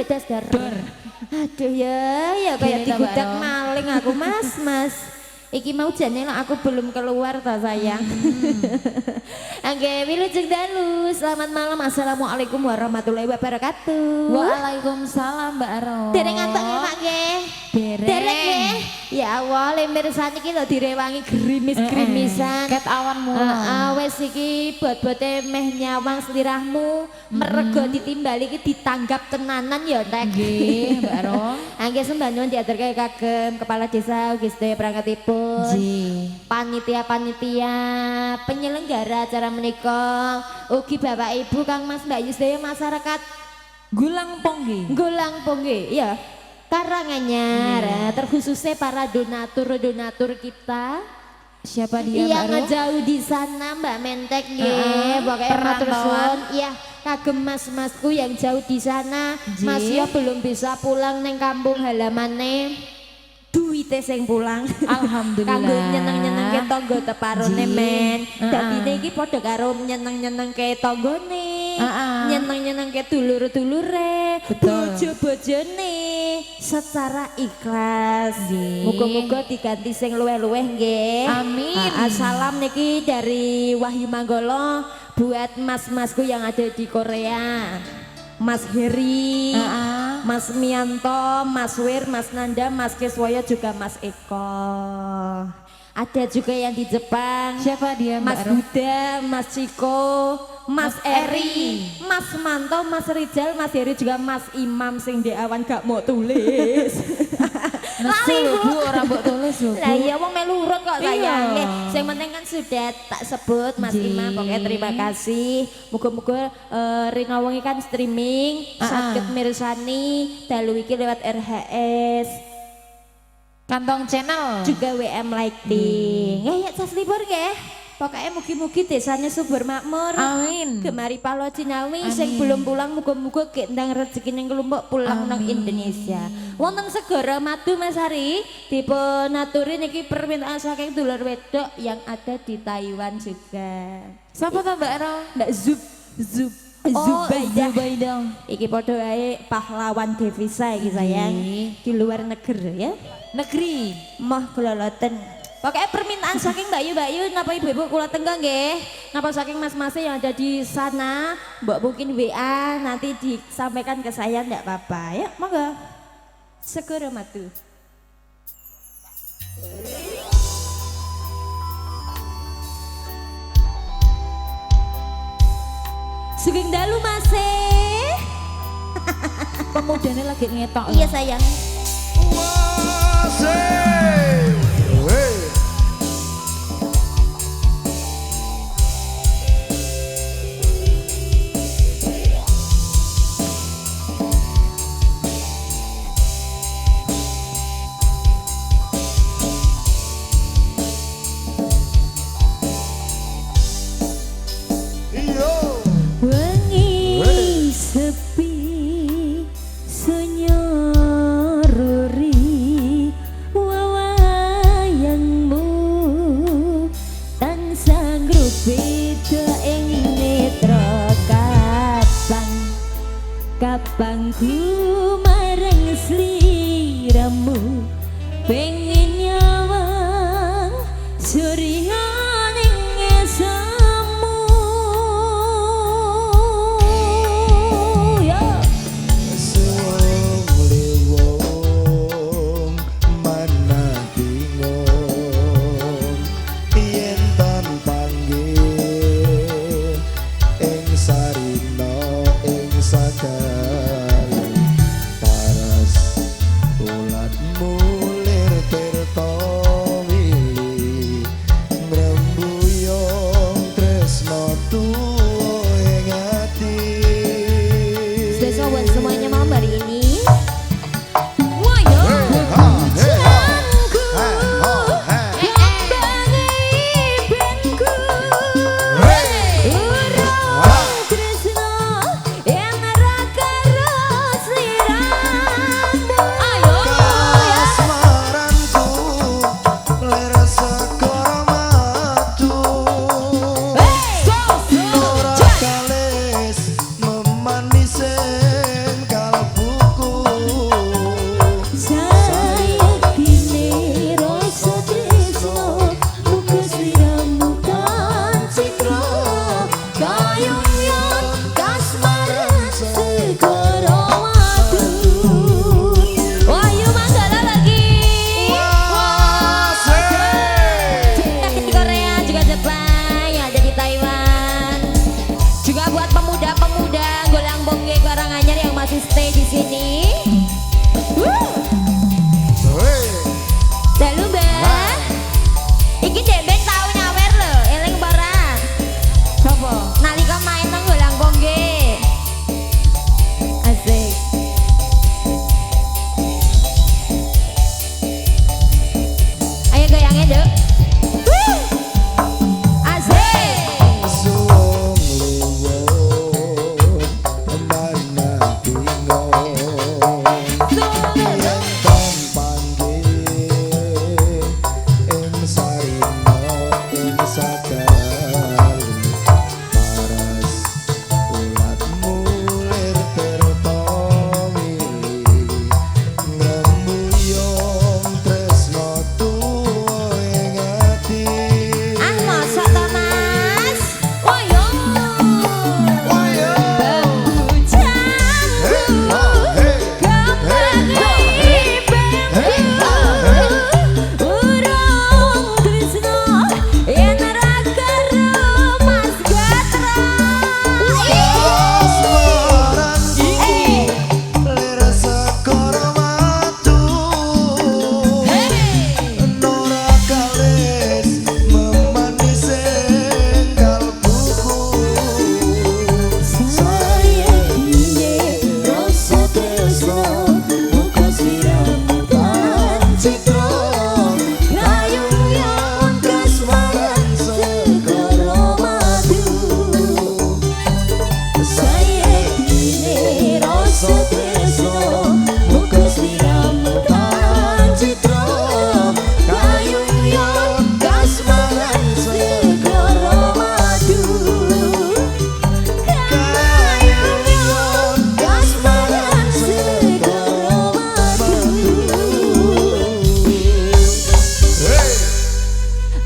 Dar. Aduh ya kayak digudak maling aku mas. Iki mau jane aku belum keluar ta sayang. Angge wilujeng dalu. Selamat malam. Assalamualaikum warahmatullahi wabarakatuh. Waalaikumsalam Mbak Ro. Dereng ngantuk ya Pak nggih. Dereng nggih. Ya Allah, mirsani iki lho direwangi gerimis-gerimisan. Ket awan mula. Wes iki bot-bote meh nyawang slirahmu, merego ditimbali iki ditanggap tenanan ya Nek. Nggih, Mbak Ro. Angge sembah nyuwun diaturke kagem kepala desa ugi sedaya perangkatipun. Panitia penyelenggara acara menika ugi Bapak Ibu Kang Mas Mbak sedaya masyarakat Gulang Pongge. Ya. Karanganyar, terkhususnya para donatur kita. Siapa dia yang Mbak Ro? ngejauh di sana Mbak Mentek nggih. Pokoknya matur suwun. Iya, kagem mas-masku yang jauh di sana. Mas ya belum bisa pulang neng kampung halamane. Duwite sing pulang. Alhamdulillah. Kanggo nyeneng-nyenengke tangga teparone men. Dadine iki padha karo nyeneng-nyenengke tanggane. Nyeneng-nyenengke dulur-dulure, bojo-bojone secara ikhlas. Muga-muga diganti sing luweh-luweh nggih. Amin. Salam niki dari Wahyu Manggolo buat mas-masku yang ada di Korea. Mas Heri, Mas Mianto, Mas Wir, Mas Nanda, Mas Keswoyo juga Mas Eko. Ada juga yang di Jepang. Siapa dia Mas Mbak Ro? Buda, Mas Ciko, Mas Eri, Mas Manto, Mas Rizal, Mas Heri juga Mas Imam sing di awan gak mau tulis. Nesu lho Bu, ora mbok tulis lho Bu. Lah iya wong melu urut kok Iya. sayang. Sing penting kan sudah tak sebut Mas Imam. Pokoknya terima kasih. Muga-muga Rina Wengi kan streaming saged mirsani dalu iki lewat RHS Kantong channel. juga WM Lighting. Ya cas libur nggih. Pokoknya mugi-mugi desanya subur makmur. Amin. Gemari Palo Cinawi sing belum pulang muga-muga gek ndang rezeki ning kelompok pulang nang Indonesia. Wonten segara madu Mas Hari dipun aturi niki permintaan saking dulur wedok yang ada di Taiwan juga. Siapa ta Mbak Ro? Mbak Zub Zubaidah. Iki padha wae pahlawan devisa iki sayang di luar negeri ya. Negeri. Mah keloloten. Pokoknya permintaan saking Mbak Yu, napa ibu-ibu kula tenggang nggih. Napa saking mas-mas yang ada di sana, mbak mungkin WA nanti disampaikan ke saya ndak apa-apa ya. Monggo. Segera matu. Sugeng dalu masih. Pemudanya lagi ngetok. Iya sayang. Wengi sepi sunyorori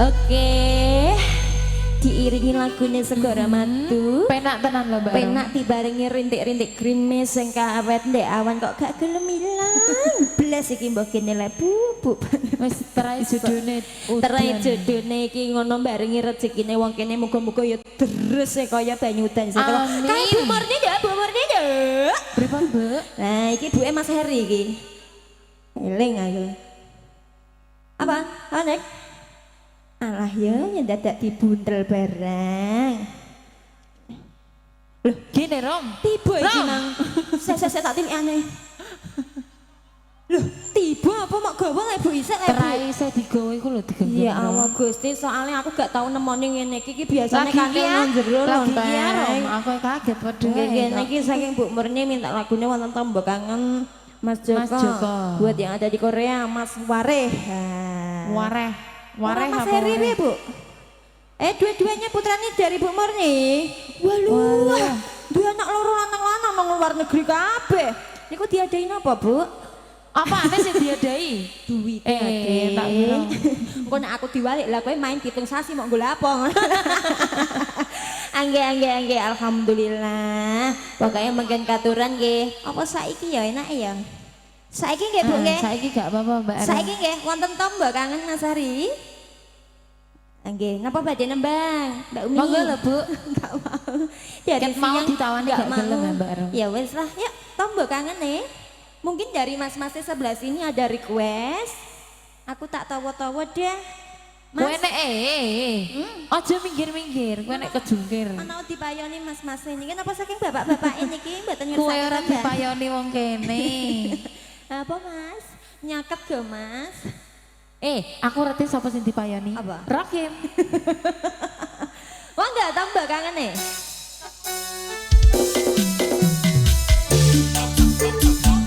Oke, diiringi lagunya Segara Madu. Penak tenan lho Mbak Ero. Penak dibarengi rintik-rintik grimis sing kaawet ndek awan kok gak gelem ilang. Blas iki mbok kene le bubuk. Wis terai jodone Terai jodone iki ngono barengi rezekine wong kene muga-muga ya deres kaya banyu udan sing Amin. kae Bu Murni ya, Bu Murni ya. Pripun, Mbak? Nah, iki buke Mas Heri iki. Eling aku. Apa? Anek? Alah ya, dadak dibuntel barang. Loh, gini Rom. Tiba iki Rom. nang. Saya tak tilikane. Loh, tiba apa mak gawa lek Bu isek lek Bu. Terai saya digawe iku lho digenggam. Ya Allah Gusti, soalnya aku gak tau nemoni ngene iki biasane Lagi kakek ya, nang jero lagi lonteng. ya Rom. Aku kaget padha. Ngene iki saking Bu Murni minta lagune wonten Tombo Kangen Mas Joko. Mas Joko. Buat yang ada di Korea, Mas Wareh. Nah. Wareh. Wareh Mas apa Heri wareh? piye, Bu? Dua-duanya putranya dari Bu Murni. Waluh. Wah, dua anak loro lanang-lanang nang luar negeri kabeh. Niku diadain apa, Bu? Apa aneh sih diadai? Duit tak kira. Engko nek aku diwalik lah kowe main pitung sasi mau golek apa. Angge alhamdulillah. Pokoknya mungkin katuran nggih. Apa saiki ya enak ya? Saiki nggih Bu nggih. Saiki gak apa-apa Mbak Ero. Saiki nggih wonten Tombo Kangen Mas Ari. Nggih, napa badhe nembang? Mbak Umi. Monggo lho, Bu. Enggak mau. Dari Ket mau siang ditawani nggak gak mau. gelem ya, Mbak Ero? Ya wes lah, yuk Tombo Kangen nih. Mungkin dari mas-masnya sebelah sini ada request. Aku tak tawa-tawa deh. Kowe nek aja minggir-minggir, kowe nek kejungkir. Ana dipayoni mas-mas ini kan apa saking bapak-bapak ini ki mboten Kowe nyursake ora tembang. dipayoni wong kene. Apa Mas? Nyaket go Mas. Aku ngerti sapa sing dipayoni. Apa? Rokim. Wah enggak Tombo Kangen nih.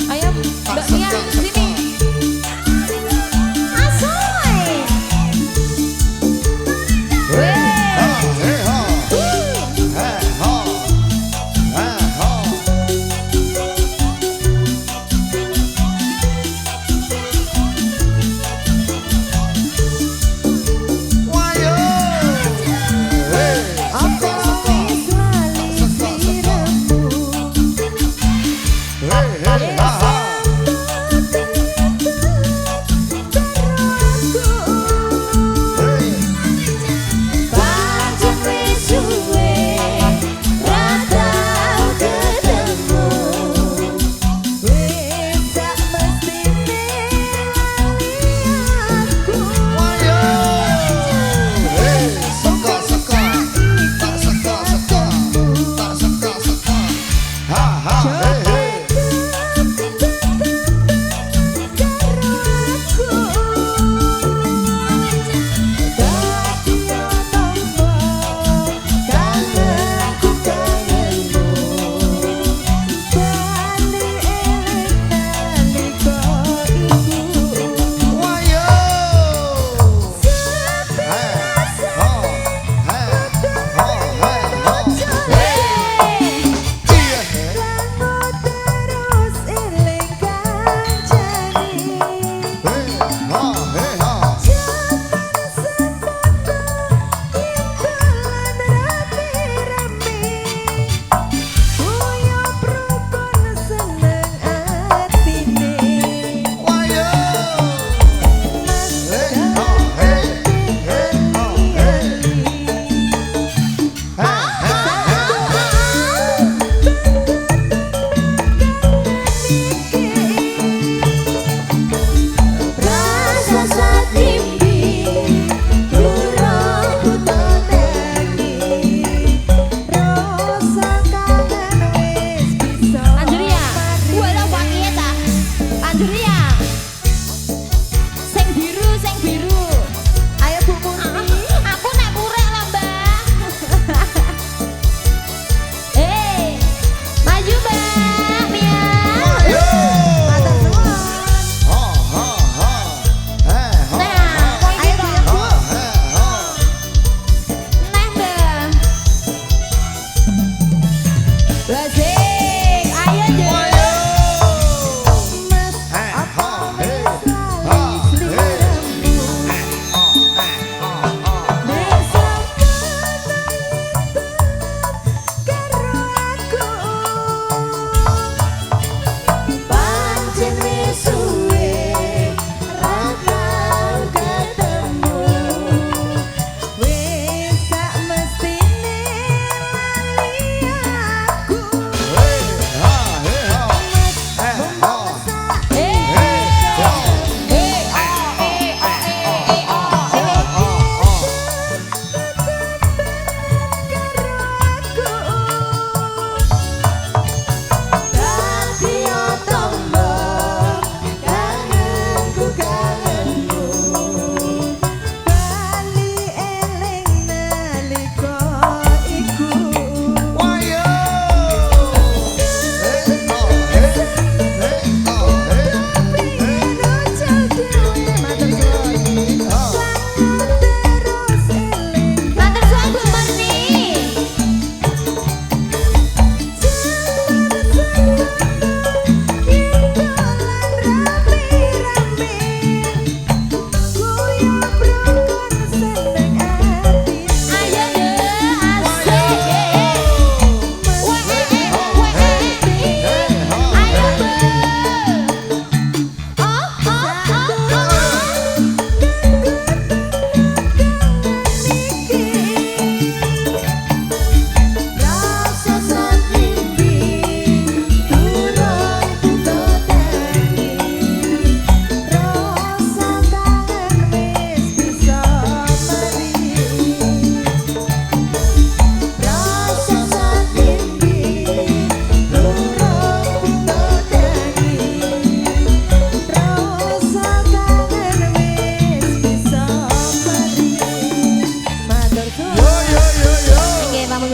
Ayo Mbak Mia sini. Asoy. Hey, hey, ha, ha.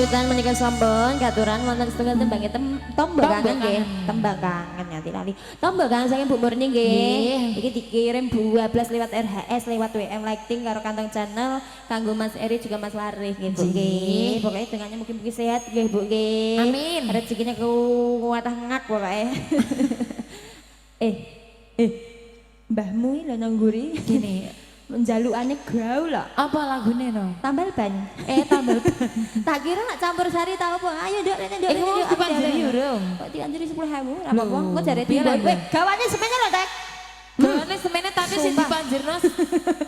lanjutan menika sampun katuran wonten setunggal tembang tombol kangen nggih. Tembang kangen nganti lali. Tombol kangen saking Bu Murni nggih. Iki dikirim 12 lewat RHS lewat WM Lighting karo Kantong Channel kanggo Mas Eri juga Mas Larif nggih Bu nggih. Pokoknya dengannya mungkin sehat nggih Bu nggih. Amin. Rezekinya kuwatah ngak pokoknya. Mbahmu iki lho nang nguri. Gini. Menjalukane gaul lho. Apa lagune no? Tambal ban. Tambal. Tak kira nak campur sari tau apa. Ayo Nduk, rene Nduk. Iku mau dipanjiri urung. Kok dipanjiri 10.000? Ora apa-apa. Engko jare Piye timbul. lah, Weh, gawane semennya lho, Tek. Gawane semene tapi sing dipanjirno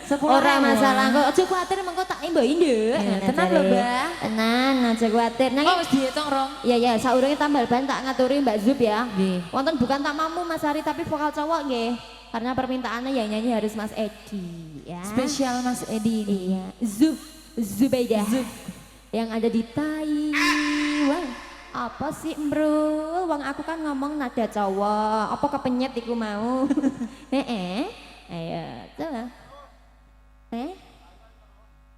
10.000. Ora masalah kok. Aja kuwatir mengko tak imbahi Nduk. Tenan lho, Mbak. Tenan, aja kuwatir. Nang Oh, wis dihitung, Rong. iya ya, saurunge tambal ban tak ngaturi Mbak Zub ya. Nggih. Wonten bukan tak mamu Mas Ari tapi vokal cowok nggih. Karena permintaannya yang nyanyi harus Mas Edi ya. Spesial Mas Edi ini. Iya, Zubaidah. Yang ada di Taiwan. Apa sih, Bro? Wong aku kan ngomong nada cowok. Apa kepenyet iku mau? Ayo, coba.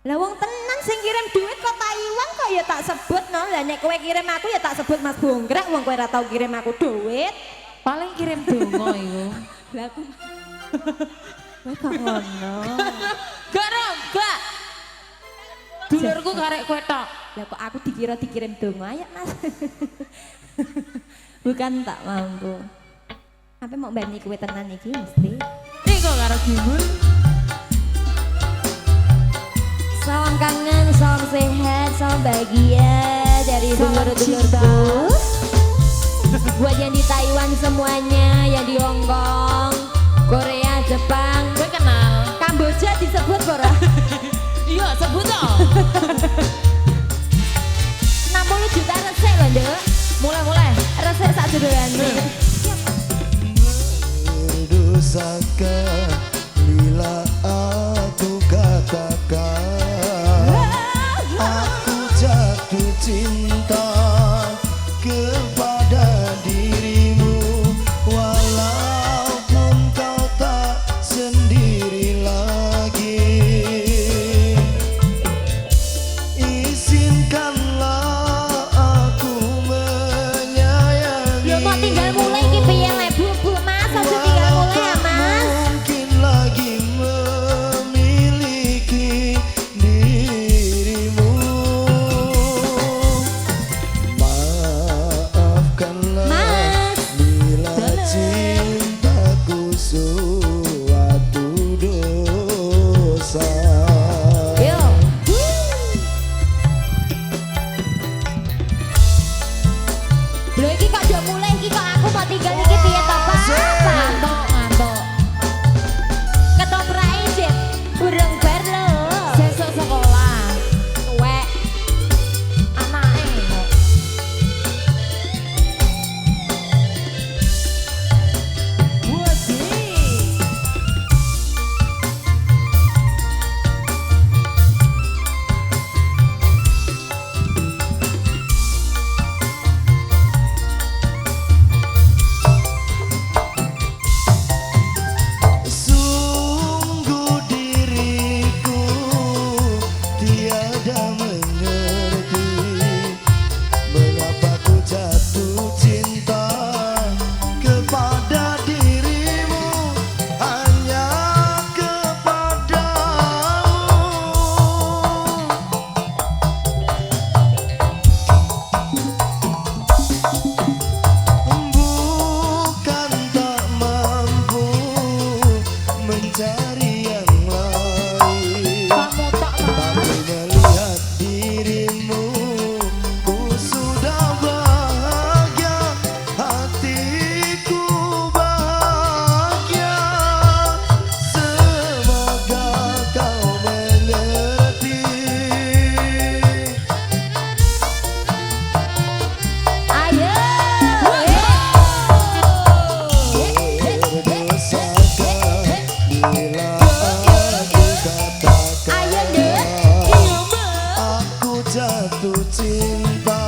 Lah wong tenan sing kirim duit kok Taiwan kok ya tak sebut no. Lah nek kowe kirim aku ya tak sebut Mas Bongkrek wong kowe ora tau kirim aku duit. Paling kirim dongo iku. Lah aku kowe kok ngono. Gak, Rong, gak. Dulurku karek kowe tok. Lah kok aku dikira dikirim dongo ayo Mas. Bukan tak mampu. Apa mau bani kowe tenan iki mesti. Iku karo Gimul. Salam kangen, salam sehat, salam bahagia dari dulur-dulurku. Buat yang di Taiwan semuanya, yang di Hong Kong, Korea, Jepang, Gue kenal. Kamboja disebut Bora. Iya, sebut toh. 60 juta resik loh, Nduk. Mulai. Resik sak jedolane. Berdosakah bila aku katakan aku jatuh cinta kepada dirimu walaupun kau tak sendiri lagi. Izinkanlah aku menyayangi. Lho kok tinggal mulai iki piye le Bu Mas, aja tinggal mulai ya Mas. Mungkin lagi memiliki dirimu. Maafkanlah Mas. bila cintaku suatu dosa. Yo. Lho iki kok udah mulai iki kok aku mau tinggal iki piye to Pak? Ngantuk. Ketoprak Jet. Urung bar lho. Sesuk sekolah. Tuwek. Anake. Wadi. Sungguh diriku tiada mengerti mengapa ku jatuh cinta kepada dirimu hanya bukan tak mampu mencari yang lain. Kamu tak Tapi melihat dirimu, ku sudah bahagia, hatiku bahagia. Semoga kau mengerti. Ayo. Berdosakah bila aku katakan Ayo Nduk. aku jatuh cinta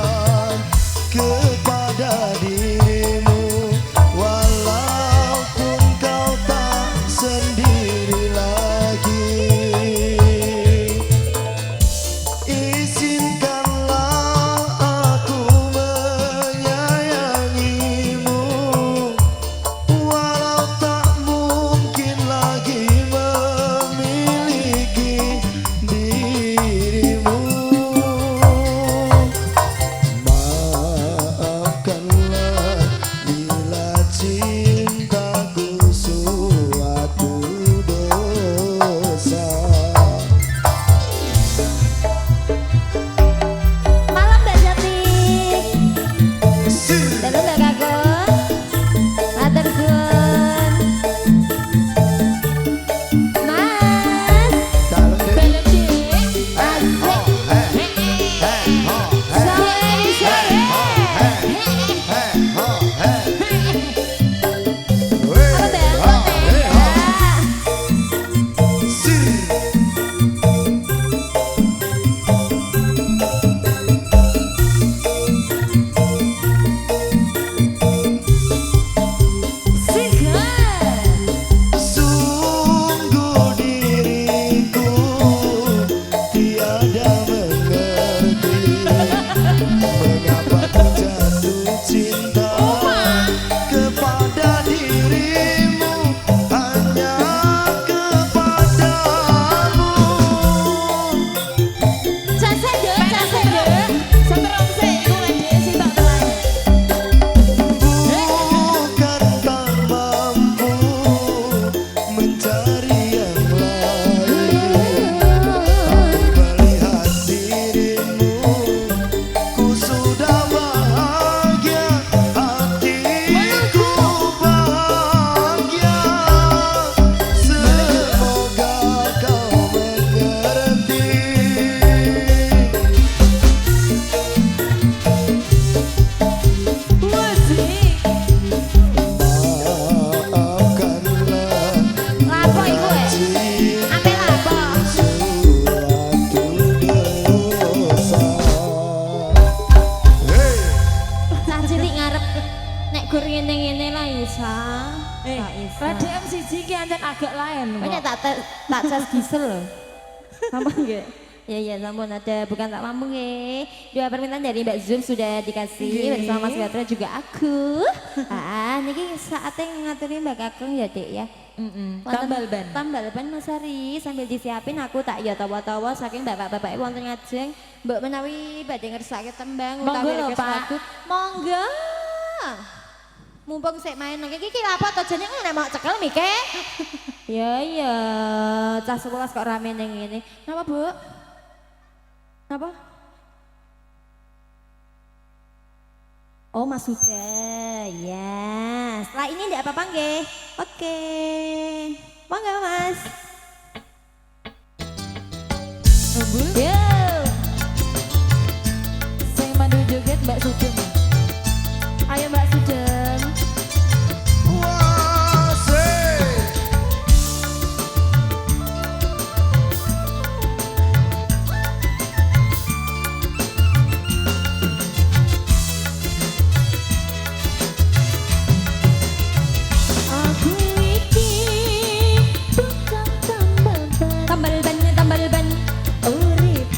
kepada dirimu walaupun kau tak sendiri lagi. Izinkanlah Apel apa? suatu dosa. Tak cilik ngarep nek gur ngene-ngene lah Isa. Tak Isa. Radio M1 ki anjen agak lain. Banyak tak cas diesel loh. Sampun nggih? Ya sampun ada bukan tak mampu nggih. Dua permintaan dari Mbak Zum sudah dikasih bersama Mas Gatra juga aku. Niki saatnya ngaturi Mbak Kakung ya Dek ya. Tambal ban. Tambal ban Mas Ari sambil disiapin aku tak ya tawa-tawa saking bapak-bapak wonten ngajeng mbok menawi badhe ngersake tembang Monggo lho, request Pak. lagu. Monggo. Mumpung sik main nang iki apa to jenenge nek mau cekel mike. Ya cah 11 kok rame ning ngene. Napa, Bu? Napa? Oh Mas sudah, ya. Setelah ini tidak apa-apa nggih. Oke, monggo Mas. Yo, Sing mandu joget Mbak Sugeng. ayo Mbak Sugeng. Aku iki bukan tambal ban. Tambal ban. Urip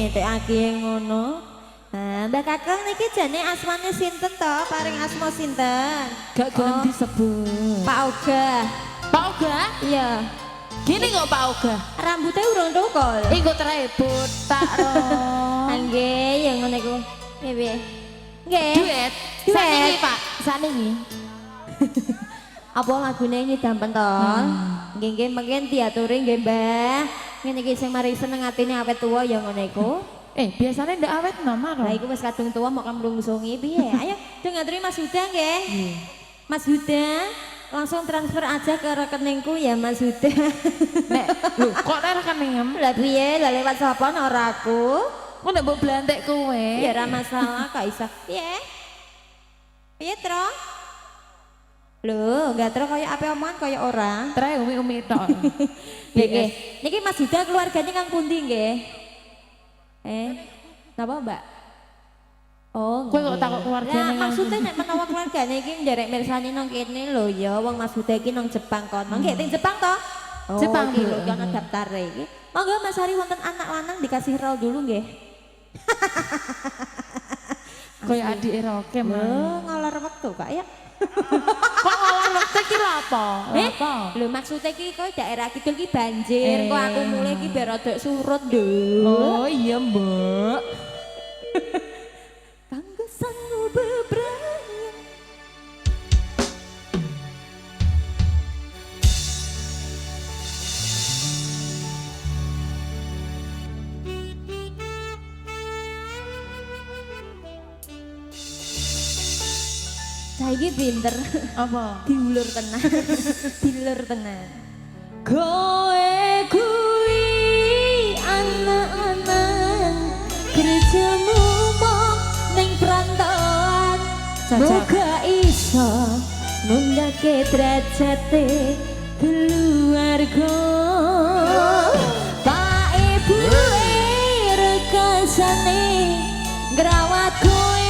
ngetekake ngono. Nah, Mbak Kakang niki jane asmane sinten to? Paring asma sinten? Gak gelem disebut. Pak Oga. Pak Oga? Iya. Gini kok Pak Oga? Rambutnya urung tukul. Iku terakhir botak roh. Nggih, ya ngono iku. Piye? Nggih. Duet. Saniki Pak, saniki. Apa lagune nyidam pentol? Nggih nggih mengken diaturi nggih Mbah. Ngene iki sing mari seneng atine awet tuwa ya ngono iku. Biasanya ndak awet nama roh. Lah iku wis kadung tuwa mau kamlungsungi piye? Ayo dengaturi Mas Huda nggih. Mas Huda langsung transfer aja ke rekeningku ya Mas Huda. Nek, lho kok nek rekeningem? Lah piye? Lah lewat sapa ora aku? Kok ndak mbok blantek kowe? Ya ora masalah kok iso. Piye? Piye, Tro? Lho, enggak Tro kaya apa omongan kaya ora. Terakhir umi-umi tok. Nggih nggih. Niki Mas Huda keluarganya kang pundi nggih? Napa Mbak? Oh, Kowe kok takut keluargane Lah kang maksudnya nek menawa keluargane iki nderek mirsani nang kene lho ya, wong Mas Huda iki nang Jepang kono. Nggih, teng Jepang to? Oh, Jepang, iki Bu. lho ana daftare iki. Monggo Mas Hari wonten anak lanang dikasih rol dulu nggih. Kayak adik Roke mah. Lho, ngalor wektu Kak ya. Kok ngolong waktu ki lho apa? Apa? Lho maksudnya iki kowe daerah kidul ki banjir, kok aku mulai ki biar rada surut lho. Oh iya Mbak. Kanggo sanggup bebrayang. Saiki pinter. Apa? Diulur tenan. Dilur tenan. Kowe kuwi anak-anak kerjamu mok ning perantauan. Moga iso nundake derajate keluarga. Pak Ibu rekasane ngrawat kowe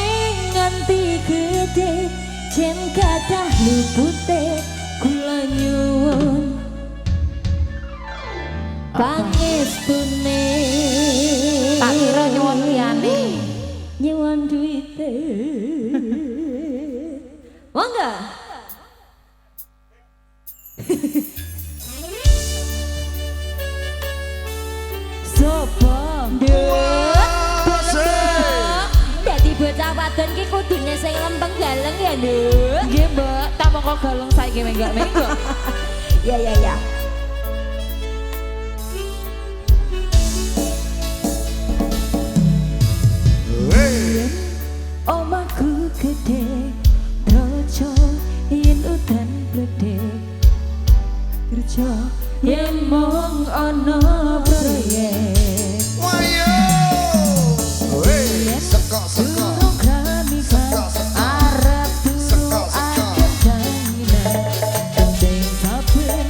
nganti gede. Jen kadah lupute kula nyuwun pangestune. Tak kira nyuwun liyane. Nyuwun duite. Monggo. Sopo? Dadi bocah wadon ki kudune sing lempeng galeng ya, Nduk. Nggih, Mbak. Tak moko galung saiki menggak-menggok. Ya ya ya. Omahku gede, rojo yen udan bledek. Kerja yen mung ana proyek. Wayo. Sekok sekok. Durung gramikan arep turu akhir dina. Penting saben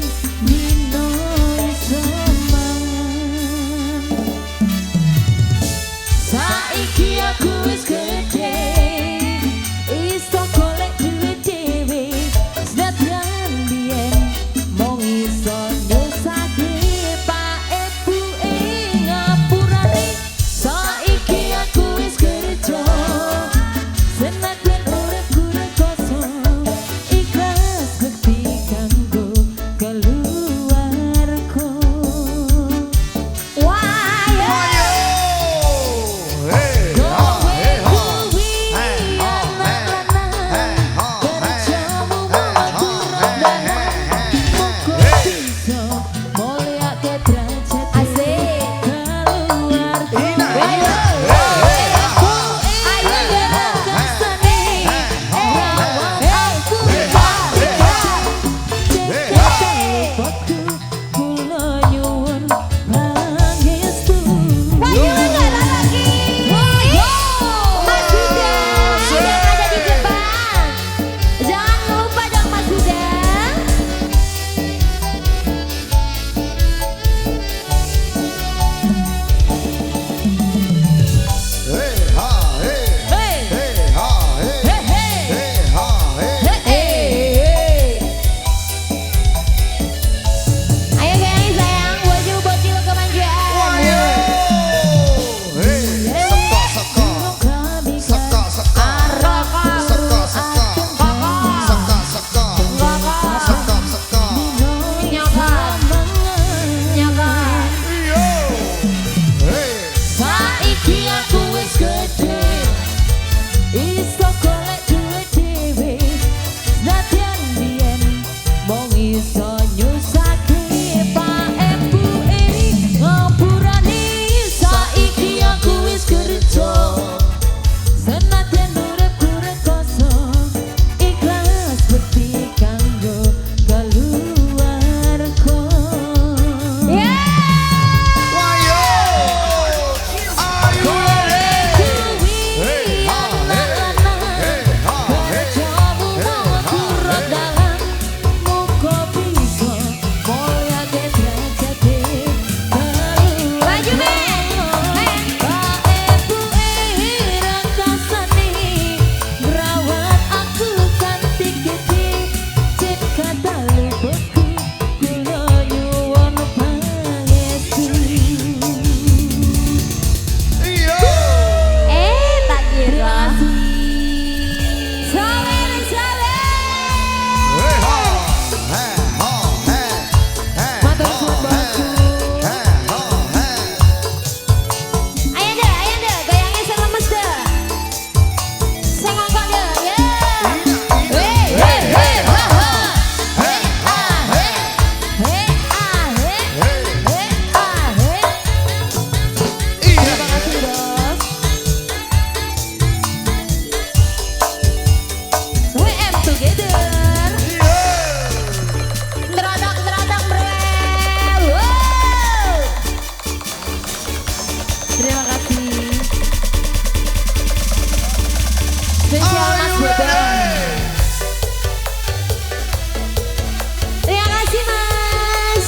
Terima kasih Mas.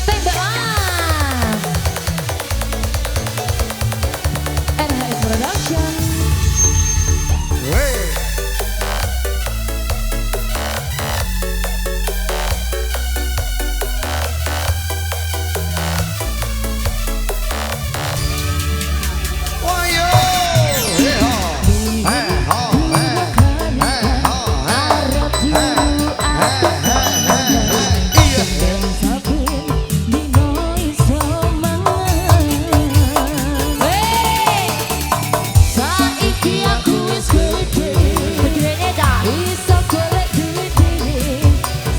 Tembak lah. NHS Production. Wey. Wayo. Heha. Heha. Iya. Saiki aku wis gede, Gedene dah. iso golek duit,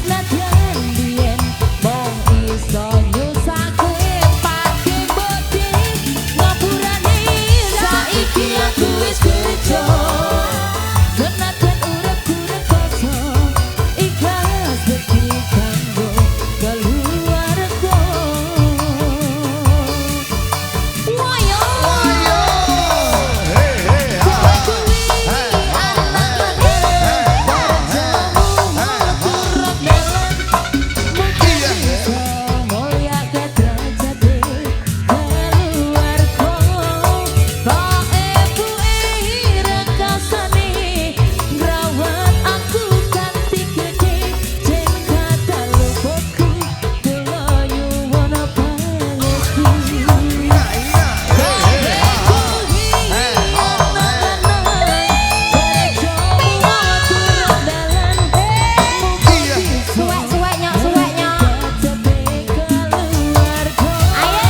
senajan biyen mong iso nyusake pake bodi ngapurane. Saiki aku wis gede, senajan uripku rekoso, ikhlas beki kanggo keluarga. Wayo. Wayo. Heha. Suwek nyok, suwek nyok. Ayo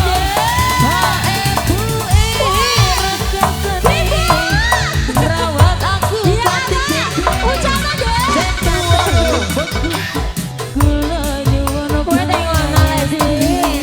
Rawat aku ucapkan deh. Kula nyuwun Kowe ning ngono le sih.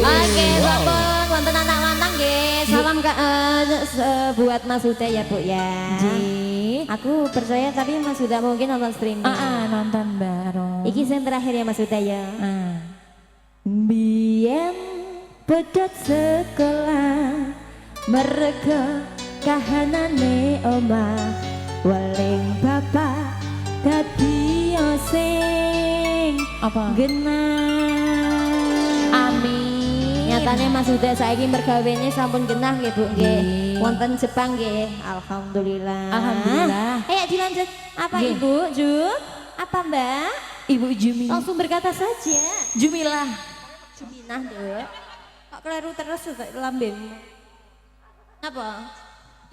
Oke, sampun wonten anak lanang nggih. Salam buat Mas Huda ya, Bu ya. Aku percaya tapi Mas Huda mungkin nonton streaming. nonton bareng. Iki sing terakhir ya Mas Huda ya. Biyen pedot sekolah merga kahanane omah weling bapak dadi sing Apa? genah. Amin. Nyatane Mas Huda saiki mergawene sampun genah nggih Bu nggih. Nggih. Wonten Jepang nggih. Alhamdulillah. Alhamdulillah. Ayo dilanjut. Apa Nggih. Ibu? Ju? Apa Mbak? Ibu Jumi. Langsung berkata saja. Jumilah. Juminah deh. Kok keliru terus lambemu? Apa?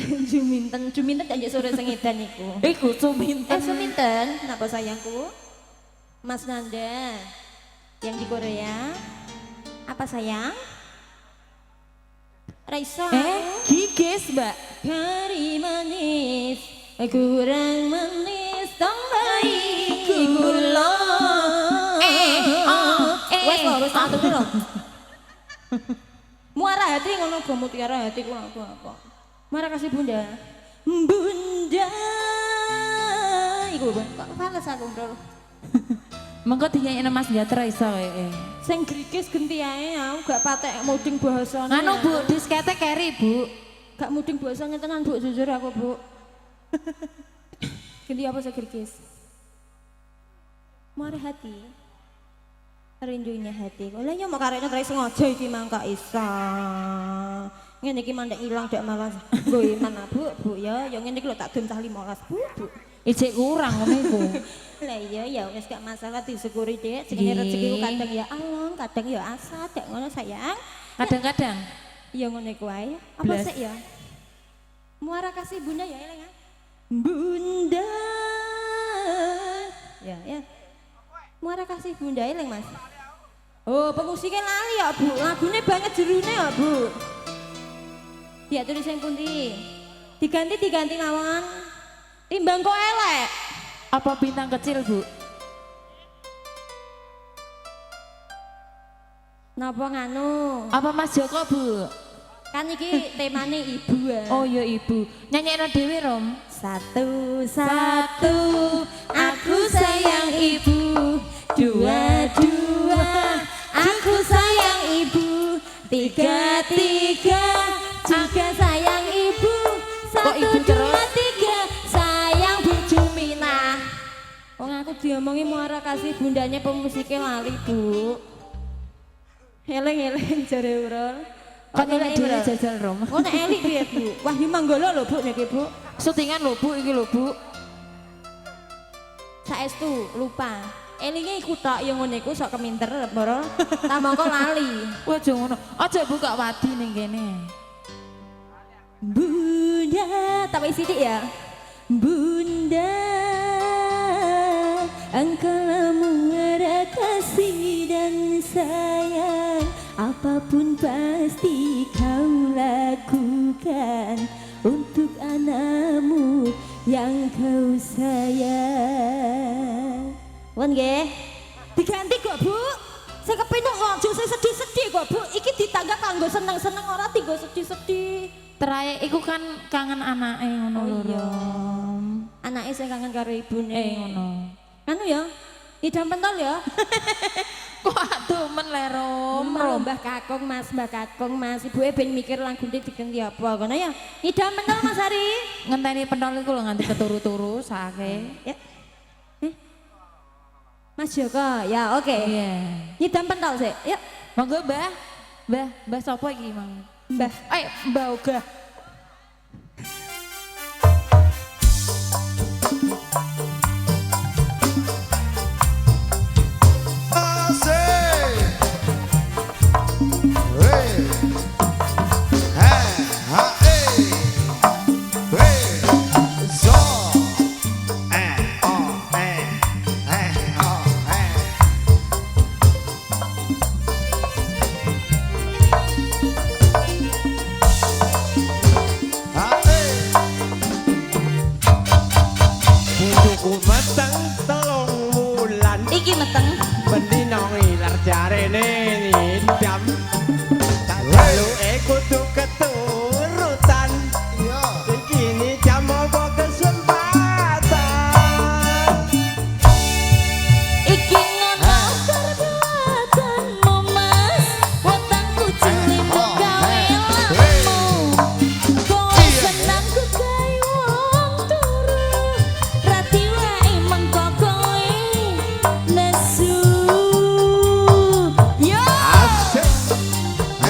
Juminten, Juminten aja sore sengidan iku. Iku Suminten. Suminten, kenapa sayangku? Mas Nanda yang di Korea. Apa sayang? Raisa. Gigis, Mbak. Kari manis, kurang manis, tambahi gula. Wes lho, wis tak aturi lho. Muara hati ngono go mutiara hati ku apa? Muara kasih Bunda. Bunda. Iku kok fales aku, Bro. Mengko dinyanyi Mas Jatra iso kaya. Sing grikis genti ae aku gak patek muding bahasane. Anu Bu, diskete keri Bu. Gak muding bahasane tenan Bu, jujur aku Bu. Genti apa sing grikis? Muara hati. Rindunya hati. Lah ya mau karene tra sengaja iki mangka isa. Ngene iki mandek ilang dak malas. Nggo iman Bu ya, ya ngene iki lho tak dum cah 15 Bu. Ijek kurang ngono iku. Lah iya ya wis gak masalah disyukuri Dek. Jenenge rezekiku kadang ya alon, kadang ya asa, dek ngono sayang. Kadang-kadang Ya ngono iku wae. Apa Blas. sik ya? Muara kasih Bunda ya eling ya. Bunda. Ya. Muara kasih Bunda eling Mas. Oh, pengusiknya lali ya Bu. Lagune banget jerune ya Bu. Ya tulis yang pundi. Diganti lawan. Timbang kok elek. apa bintang kecil Bu? Napa nganu? Apa Mas Joko Bu? Kan iki temane ibu ya. Oh ya ibu. Nyanyekno dhewe Rom. Satu-satu aku sayang ibu. Dua-dua aku sayang ibu. Tiga-tiga juga sayang ibu. Kok ibu Satu, terus? dua, tiga sayang Bu Juminah. Wong aku diomongi muara kasih bundanya pemusiknya lali Bu. Eleng-eleng jare urul. Kok nyanyek dhewe jajal Rom. Oh nek elik piye Bu? Wahyu Manggala lho Bu niki Bu. Syutingan lho Bu iki lho Bu. Saestu lupa. Elinge iku tok ya ngene iku sok keminter Boro. Tamangka lali. Wah aja ngono. Aja buka wadi ning kene. Bunda, tapi sidik ya. Bunda, engkau muara kasih dan sayang. Apapun pasti kau lakukan untuk anakmu yang kau sayang. Wan nggih. Diganti kok, Bu. Saya kepinuk ojo saya sedih-sedih kok, Bu. Iki ditangga kanggo seneng-seneng ora tinggo sedih-sedih. Terakhir iku kan kangen anake ngono lho Rom. Anake sing kangen karo ibune. Ngono. Anu ya. Idam pentol ya. Kok adumen le Rom. Mbah Kakung Mas, Mbah Kakung Mas. Ibuke ben mikir lagu iki diganti apa ngono ya. Idam pentol Mas Ari. Ngenteni pentol iku lho nganti keturu-turu sake. Ya. Mas Joko, ya oke. Iya. Idam pentol sih. Yuk. Monggo Mbah. Mbah sapa iki Mang? Mbah. Mbah Oga. Iki meteng. Bendino ngiler jarene ngidam. Tak jaluke kudu keturutan. Kini jam apa kesempatan. Iki ngono perbuatanmu Mas. Wetengku cilimu gawe lamu. Kowe senang ku gawe wong turu. Rati wae mengko kowe nesu. Yo. Asik.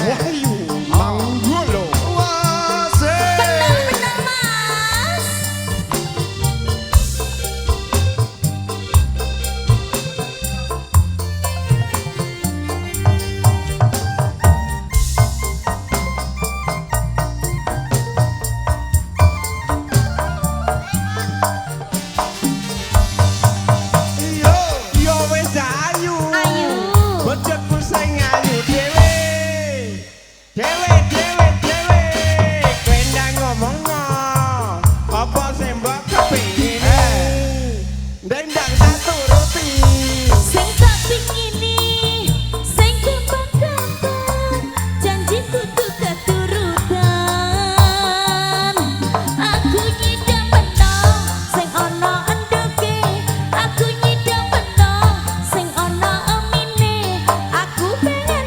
Wahyu Manggolo. Bener-bener Mas. Yo wis ayu. Ayu. Bocahku sing ayu dhewe. Dhewe. Kowe ndang ngomong apa sing mbok kepingin. Ndang tak turuti. Sing tak pingini, sing gampang-gampang, janji kudu keturutan. Aku nyidam menong, sing ono endoke. Aku nyidam menong, sing ono emine. Aku pengen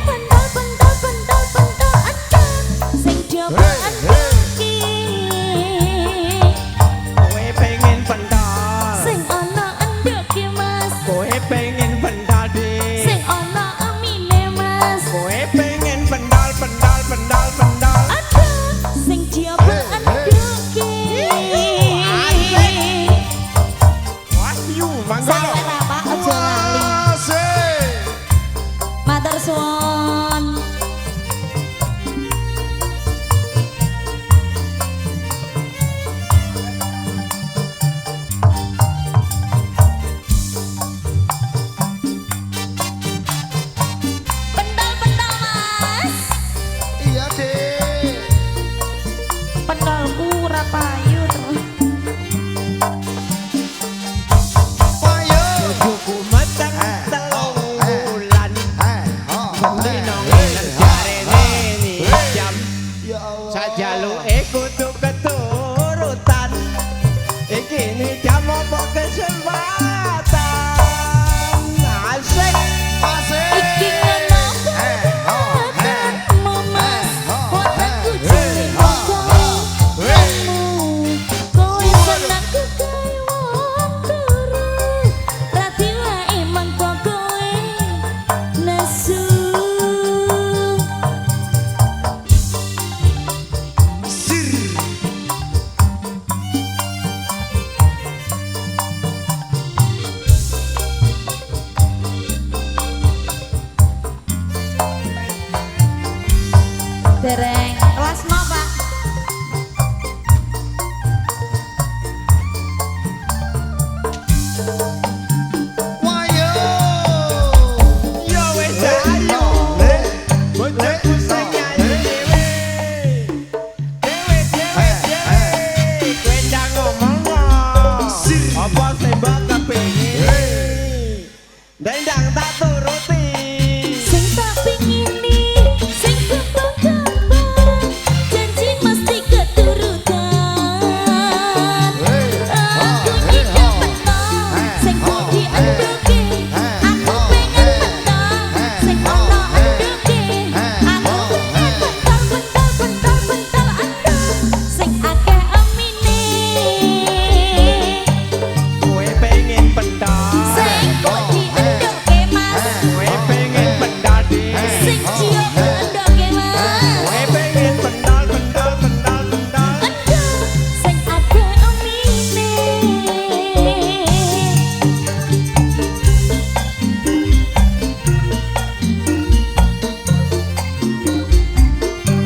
Dereng. Kelas no, Pak? Wayo. Yo wes ayo. Bojoku sing nyanyi dhewe. Dhewe dhewe dhewe. Kowe ndang ngomong apa sing mbok kepengin. Dendang tak turuti. Sing tak pingini, sing gampang-gampang, janji mesti keturutan. Aku tidak menang, sing budi endoke, aku pengen menang, sing ono endoke, aku pengen bentar endok, sing akeh amine, Kowe pengen pentas. sing budi endoke mas, Kowe pengen pendadi. sing cium endoke mas. Kowe pengen pendal. Endok sing akeh amine.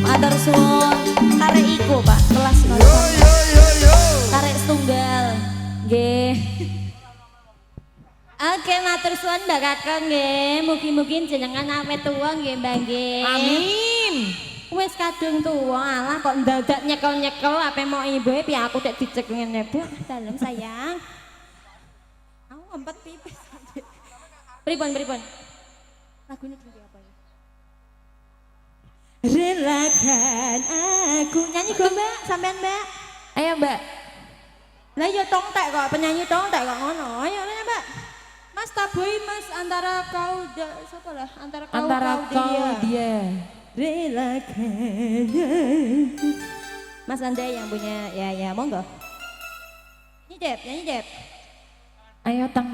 Matur suwun, karek iku Pak, kelas Yo 0. yo yo yo. Karek setunggal. Nggih. Oke, matur suwun Mbak Kakang nggih. Mugi-mugi jenengan awet tuwa nggih Mbak nggih. Amin. Wes kadung tuwa, alah kok ndadak nyekel-nyekel ape mau ibu piye aku tek dicek ngene, Bu. Dalem sayang. Aku ngempet pipis. Pripun? Lagune iki apa ya? Relakan aku nyanyi go Mbak, sampean Mbak. Ayo, Mbak. Lah ya tongtek kok, penyanyi tongtek kok ngono. Ayo rene Mbak. Mas Taboy Mas antara kau sapa lah? Antara kau dia. Relakan Mas Anda yang punya ya monggo. Nyanyi Dep. Ayo tang.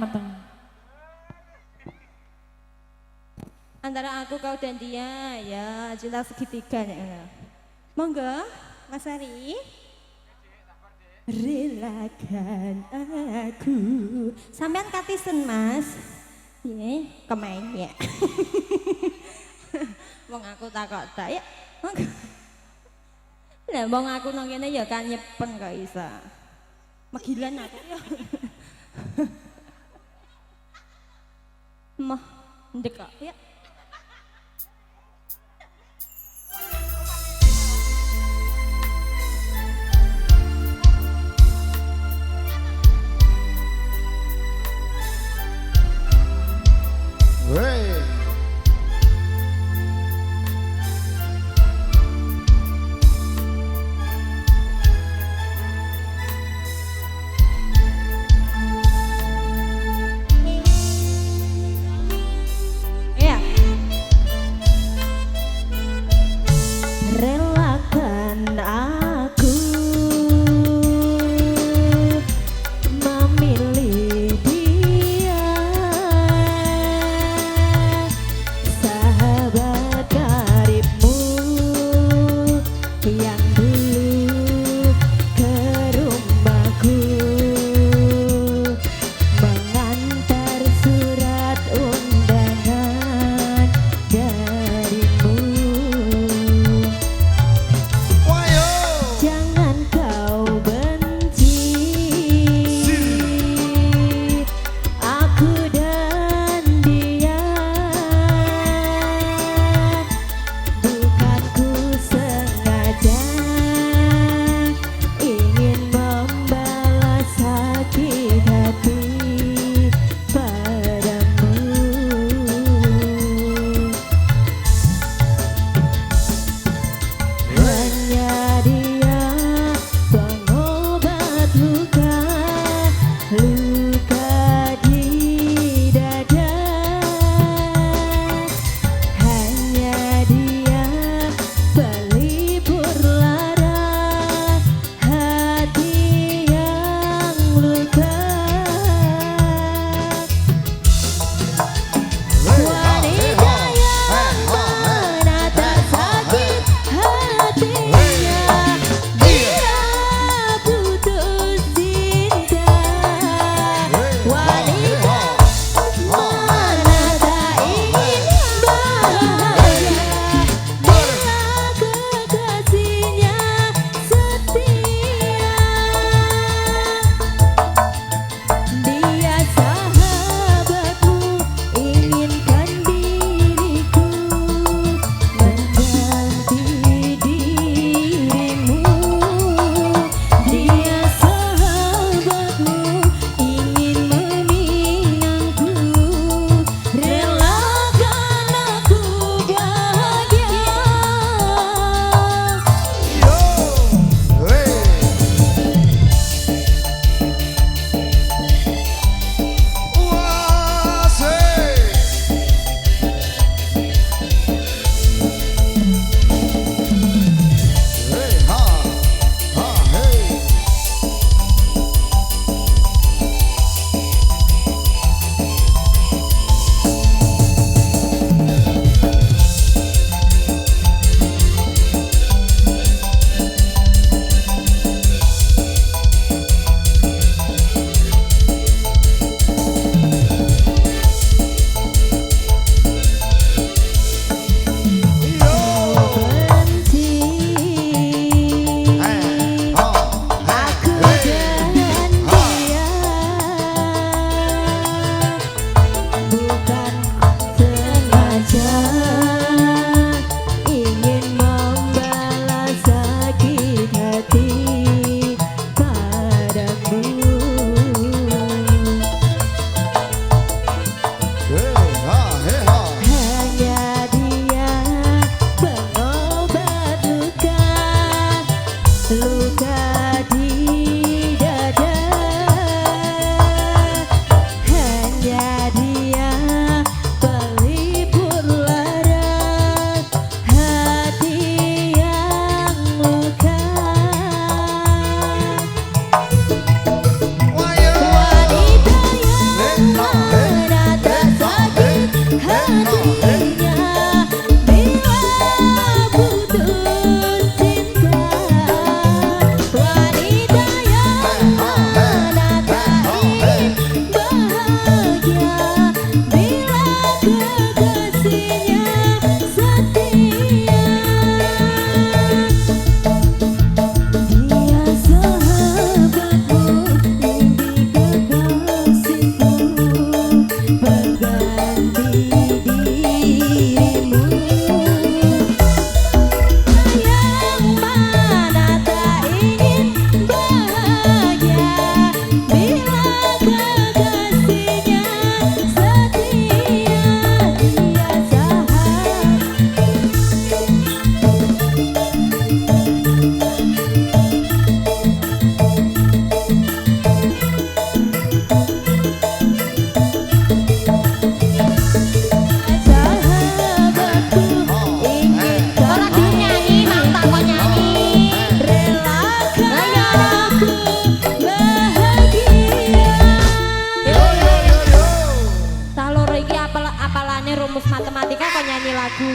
Antara aku kau dan dia ya cinta segitiga ya. Monggo Mas Ari. Relakan aku. Sampean katisen Mas. Nggih, kemain ya. Wong aku takok tak ya. Monggo. Lah wong aku nang kene ya kan nyepeng kok iso. Megilan aku ya. Mah ndek kok ya. Hey. Iya.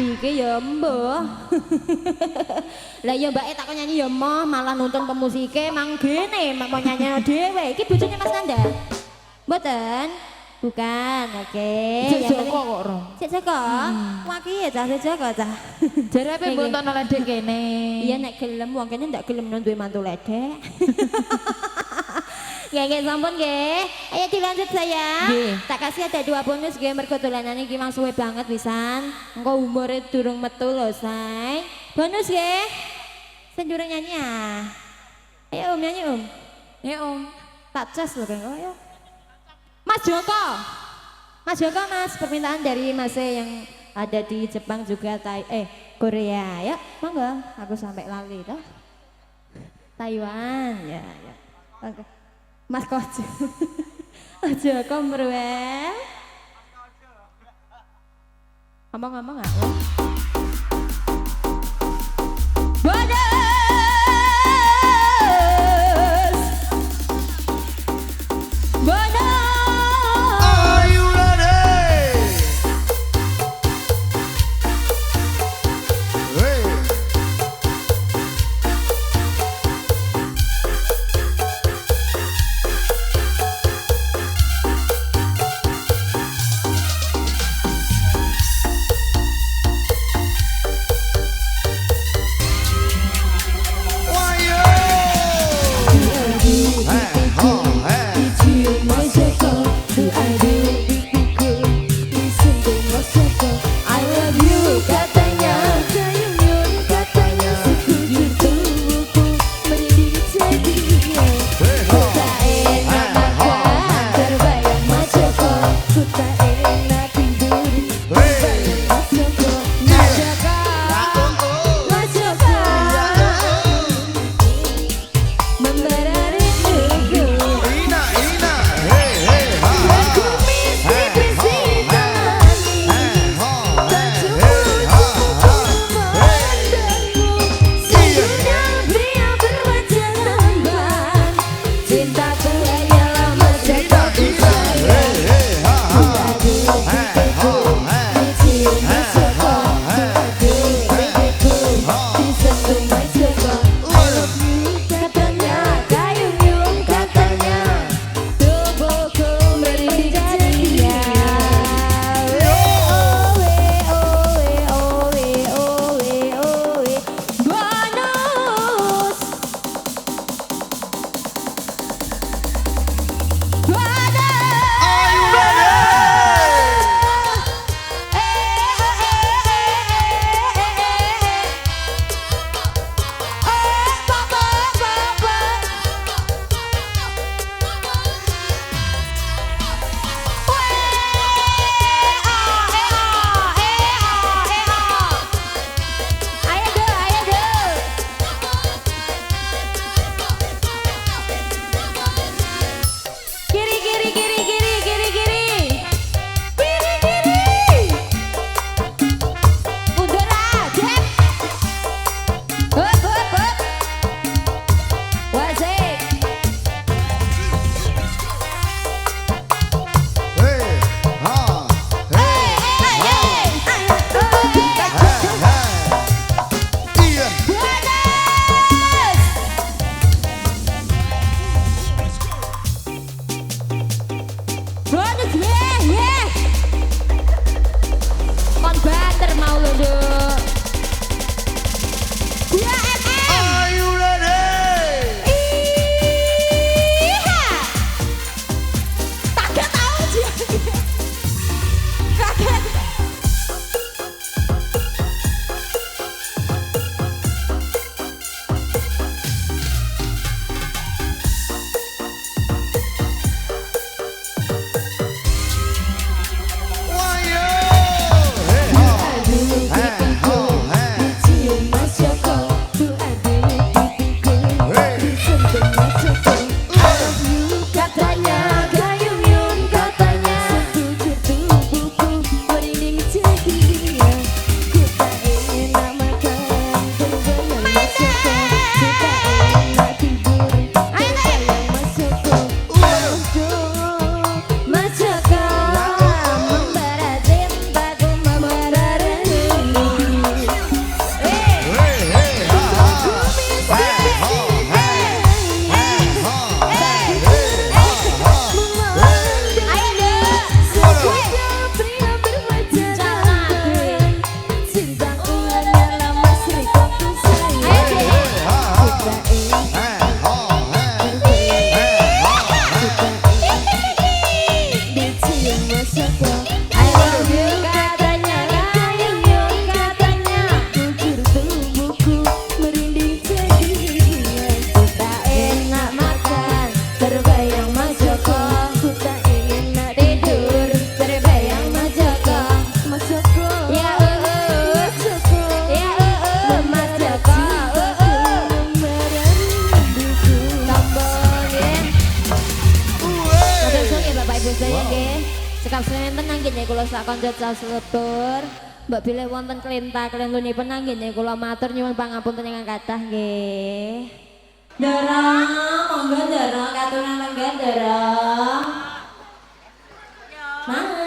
adike ya mbah. Lah ya mbake takon nyanyi ya moh malah nuntun pemusike mang gene mau nyanyi dhewe. Iki bojone Mas Nanda. Mboten? Bukan, oke. Cek Yang Joko penting- kok ro. Cek Joko? Wah ki ya cah Cek Joko cah. Jare ape Nggih, mbonton ledek kene. Iya nek gelem wong kene ndak gelem duwe mantu ledek. Nggih sampun nggih. Ayo dilanjut sayang. Nggih. Tak kasih ada 2 bonus nggih mergo dolanane iki mang suwe banget pisan. Engko umure durung metu lho, Say. Bonus nggih. Sing durung nyanyi ah. Ayo Om nyanyi Om. Ya Om. Tak cas lho kan. Ayo. Mas Joko. Mas Joko Mas, permintaan dari Mas yang ada di Jepang juga Korea ya. Monggo, aku sampai lali toh. Taiwan ya ya. Oke. Mas Kojo. Mas Joko Mruel. Ngomong-ngomong enggak? Bonus. Bonus. Are you ready? Hey. Saksenten nggih kula sak kanca sedulur. Mbak bilih wonten klenta klentunipun nggih kula matur nyuwun pangapunten ingkang kathah nggih. Ndara, monggo Ndara katuran lenggah Ndara. Mas